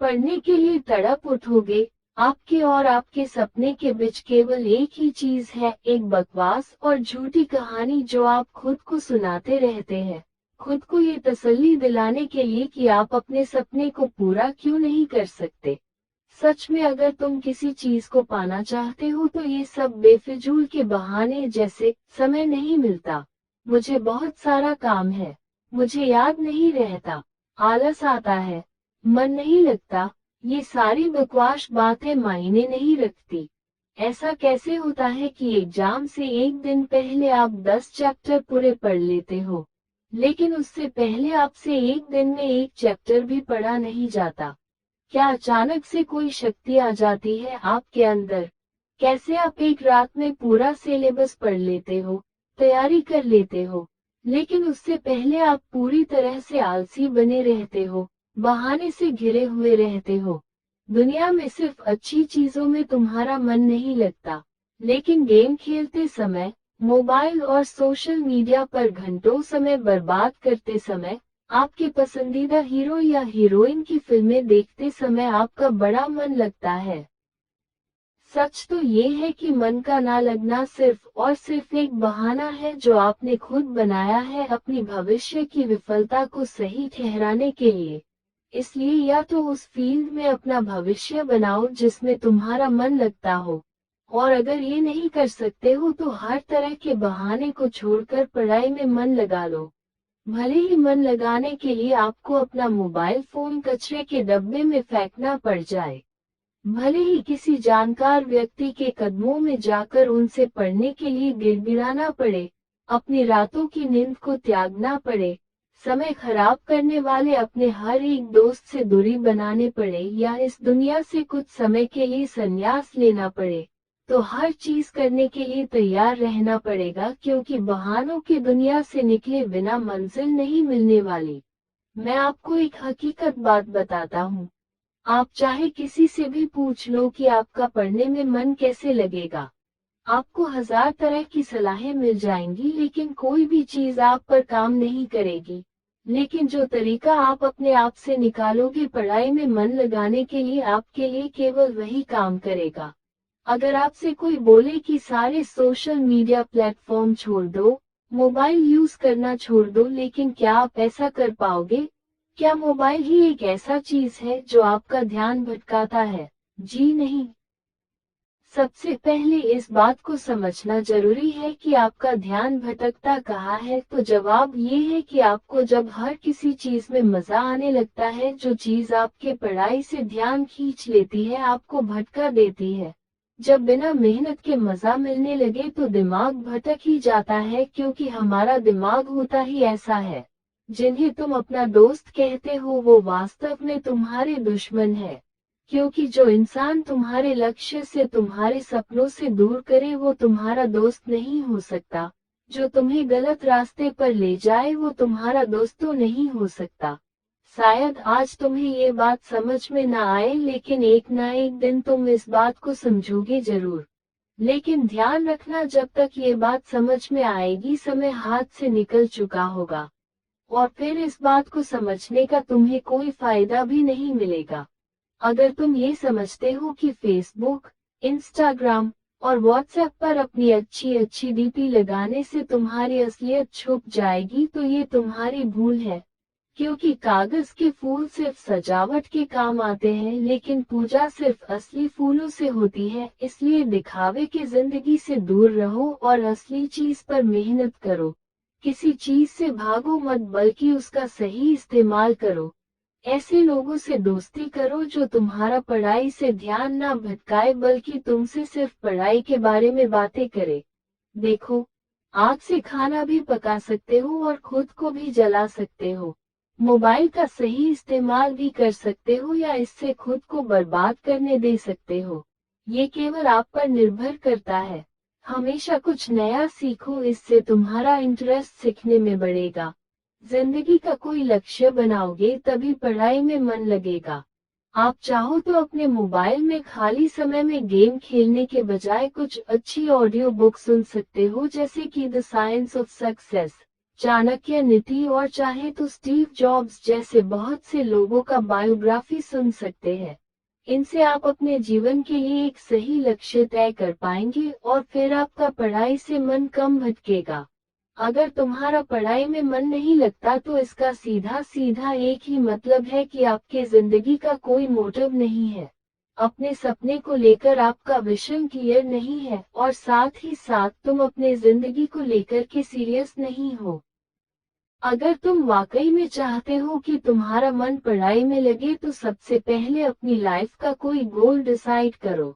पढ़ने के लिए तड़प उठोगे। आपके और आपके सपने के बीच केवल एक ही चीज है, एक बकवास और झूठी कहानी जो आप खुद को सुनाते रहते हैं, खुद को ये तसल्ली दिलाने के लिए कि आप अपने सपने को पूरा क्यों नहीं कर सकते। सच में अगर तुम किसी चीज को पाना चाहते हो तो ये सब बेफिजूल के बहाने जैसे समय नहीं मिलता, मुझे बहुत सारा काम है, मुझे याद नहीं रहता, आलस आता है, मन नहीं लगता, ये सारी बकवास बातें मायने नहीं रखती। ऐसा कैसे होता है कि एग्जाम से एक दिन पहले आप 10 चैप्टर पूरे पढ़ लेते हो, लेकिन उससे पहले आपसे एक दिन में एक चैप्टर भी पढ़ा नहीं जाता? क्या अचानक से कोई शक्ति आ जाती है आपके अंदर? कैसे आप एक रात में पूरा सिलेबस पढ़ लेते हो, तैयारी कर लेते हो, लेकिन उससे पहले आप पूरी तरह से आलसी बने रहते हो, बहाने से घिरे हुए रहते हो। दुनिया में सिर्फ अच्छी चीजों में तुम्हारा मन नहीं लगता, लेकिन गेम खेलते समय, मोबाइल और सोशल मीडिया पर घंटों समय बर्बाद करते समय, आपके पसंदीदा हीरो या हीरोइन की फिल्में देखते समय आपका बड़ा मन लगता है। सच तो ये है कि मन का ना लगना सिर्फ और सिर्फ एक बहाना है जो आपने खुद बनाया है अपनी भविष्य की विफलता को सही ठहराने के लिए। इसलिए या तो उस फील्ड में अपना भविष्य बनाओ जिसमें तुम्हारा मन लगता हो, और अगर ये नहीं कर सकते हो तो हर तरह के बहाने को छोड़कर पढ़ाई में मन लगा लो। भले ही मन लगाने के लिए आपको अपना मोबाइल फोन कचरे के डब्बे में फेंकना पड़ जाए, भले ही किसी जानकार व्यक्ति के कदमों में जाकर उनसे पढ़ने के लिए गिड़गिड़ाना पड़े, अपनी रातों की नींद को त्यागना पड़े, समय खराब करने वाले अपने हर एक दोस्त से दूरी बनाने पड़े या इस दुनिया से कुछ समय के लिए संन्यास लेना पड़े, तो हर चीज करने के लिए तैयार रहना पड़ेगा, क्योंकि बहानों की दुनिया से निकले बिना मंजिल नहीं मिलने वाली। मैं आपको एक हकीकत बात बताता हूँ। आप चाहे किसी से भी पूछ लो कि आपका पढ़ने में मन कैसे लगेगा, आपको 1000 तरह की सलाहें मिल जाएंगी, लेकिन कोई भी चीज आप पर काम नहीं करेगी। लेकिन जो तरीका आप अपने आप से निकालोगे पढ़ाई में मन लगाने के लिए, आपके लिए केवल वही काम करेगा। अगर आपसे कोई बोले कि सारे सोशल मीडिया प्लेटफॉर्म छोड़ दो, मोबाइल यूज करना छोड़ दो, लेकिन क्या आप ऐसा कर पाओगे? क्या मोबाइल ही एक ऐसा चीज है जो आपका ध्यान भटकाता है? जी नहीं। सबसे पहले इस बात को समझना जरूरी है कि आपका ध्यान भटकता कहाँ है। तो जवाब ये है कि आपको जब हर किसी चीज में मजा आने लगता है, जो चीज आपके पढ़ाई से ध्यान खींच लेती है, आपको भटका देती है। जब बिना मेहनत के मजा मिलने लगे तो दिमाग भटक ही जाता है, क्योंकि हमारा दिमाग होता ही ऐसा है। जिन्हें तुम अपना दोस्त कहते हो वो वास्तव में तुम्हारे दुश्मन है, क्योंकि जो इंसान तुम्हारे लक्ष्य से, तुम्हारे सपनों से दूर करे वो तुम्हारा दोस्त नहीं हो सकता। जो तुम्हें गलत रास्ते पर ले जाए वो तुम्हारा दोस्त तो नहीं हो सकता। शायद आज तुम्हें ये बात समझ में ना आए, लेकिन एक ना एक दिन तुम इस बात को समझोगे जरूर। लेकिन ध्यान रखना, जब तक ये बात समझ में आएगी समय हाथ से निकल चुका होगा, और फिर इस बात को समझने का तुम्हें कोई फायदा भी नहीं मिलेगा। अगर तुम ये समझते हो कि फेसबुक, इंस्टाग्राम और व्हाट्सएप पर अपनी अच्छी अच्छी डीपी लगाने से तुम्हारी असलियत छुप जाएगी, तो ये तुम्हारी भूल है। क्योंकि कागज के फूल सिर्फ सजावट के काम आते हैं, लेकिन पूजा सिर्फ असली फूलों से होती है। इसलिए दिखावे की जिंदगी से दूर रहो और असली चीज पर मेहनत करो। किसी चीज से भागो मत, बल्कि उसका सही इस्तेमाल करो। ऐसे लोगों से दोस्ती करो जो तुम्हारा पढ़ाई से ध्यान ना भटकाए, बल्कि तुमसे सिर्फ पढ़ाई के बारे में बातें करे। देखो, आग से खाना भी पका सकते हो और खुद को भी जला सकते हो। मोबाइल का सही इस्तेमाल भी कर सकते हो या इससे खुद को बर्बाद करने दे सकते हो। ये केवल आप पर निर्भर करता है। हमेशा कुछ नया सीखो, इससे तुम्हारा इंटरेस्ट सीखने में बढ़ेगा। जिंदगी का कोई लक्ष्य बनाओगे तभी पढ़ाई में मन लगेगा। आप चाहो तो अपने मोबाइल में खाली समय में गेम खेलने के बजाय कुछ अच्छी ऑडियो बुक सुन सकते हो, जैसे कि the science of success, Chanakya नीति और चाहे तो स्टीव जॉब्स जैसे बहुत से लोगों का बायोग्राफी सुन सकते हैं। इनसे आप अपने जीवन के लिए एक सही लक्ष्य तय कर पाएंगे और फिर आपका पढ़ाई से मन कम भटकेगा। अगर तुम्हारा पढ़ाई में मन नहीं लगता तो इसका सीधा सीधा एक ही मतलब है कि आपके जिंदगी का कोई मोटिव नहीं है। अपने सपने को लेकर आपका विजन क्लियर नहीं है और साथ ही साथ तुम अपने जिंदगी को लेकर के सीरियस नहीं हो। अगर तुम वाकई में चाहते हो कि तुम्हारा मन पढ़ाई में लगे तो सबसे पहले अपनी लाइफ का कोई गोल डिसाइड करो।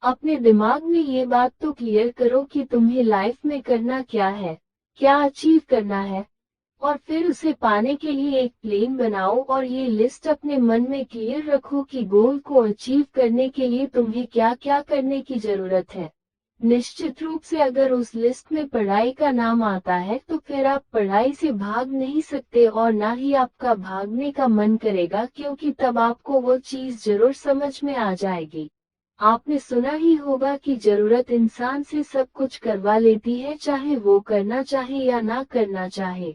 अपने दिमाग में ये बात तो क्लियर करो कि तुम्हें लाइफ में करना क्या है, क्या अचीव करना है, और फिर उसे पाने के लिए एक प्लान बनाओ और ये लिस्ट अपने मन में क्लियर रखो कि गोल को अचीव करने के लिए तुम्हें क्या क्या करने की जरूरत है। निश्चित रूप से अगर उस लिस्ट में पढ़ाई का नाम आता है तो फिर आप पढ़ाई से भाग नहीं सकते और ना ही आपका भागने का मन करेगा, क्योंकि तब आपको वो चीज जरूर समझ में आ जाएगी। आपने सुना ही होगा कि जरूरत इंसान से सब कुछ करवा लेती है, चाहे वो करना चाहे या ना करना चाहे।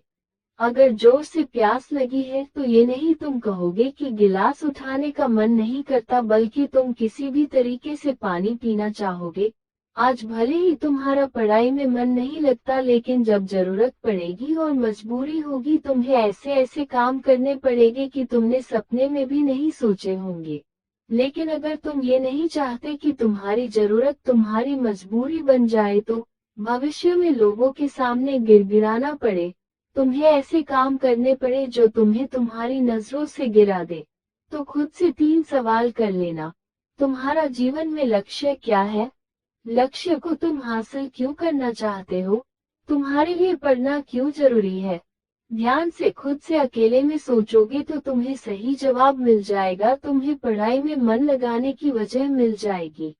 अगर जोर से प्यास लगी है तो ये नहीं तुम कहोगे कि गिलास उठाने का मन नहीं करता, बल्कि तुम किसी भी तरीके से पानी पीना चाहोगे। आज भले ही तुम्हारा पढ़ाई में मन नहीं लगता, लेकिन जब जरूरत पड़ेगी और मजबूरी होगी तुम्हें ऐसे ऐसे काम करने पड़ेंगे कि तुमने सपने में भी नहीं सोचे होंगे। लेकिन अगर तुम ये नहीं चाहते कि तुम्हारी जरूरत तुम्हारी मजबूरी बन जाए तो भविष्य में लोगों के सामने गिड़गिड़ाना पड़े, तुम्हें ऐसे काम करने पड़े जो तुम्हें तुम्हारी नजरों से गिरा दे, तो खुद से 3 सवाल कर लेना। तुम्हारा जीवन में लक्ष्य क्या है? लक्ष्य को तुम हासिल क्यों करना चाहते हो? तुम्हारे लिए पढ़ना क्यों जरूरी है? ध्यान से खुद से अकेले में सोचोगे तो तुम्हें सही जवाब मिल जाएगा, तुम्हें पढ़ाई में मन लगाने की वजह मिल जाएगी।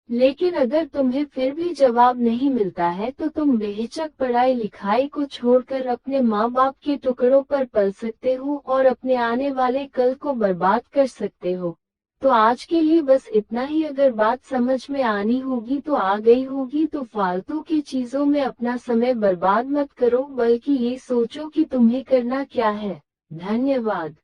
लेकिन अगर तुम्हें फिर भी जवाब नहीं मिलता है तो तुम बेहिचक पढ़ाई लिखाई को छोड़कर अपने माँ बाप के टुकड़ों पर पल सकते हो और अपने आने वाले कल को बर्बाद कर सकते हो। तो आज के लिए बस इतना ही। अगर बात समझ में आनी होगी तो आ गई होगी, तो फालतू की चीजों में अपना समय बर्बाद मत करो, बल्कि ये सोचो कि तुम्हें करना क्या है। धन्यवाद।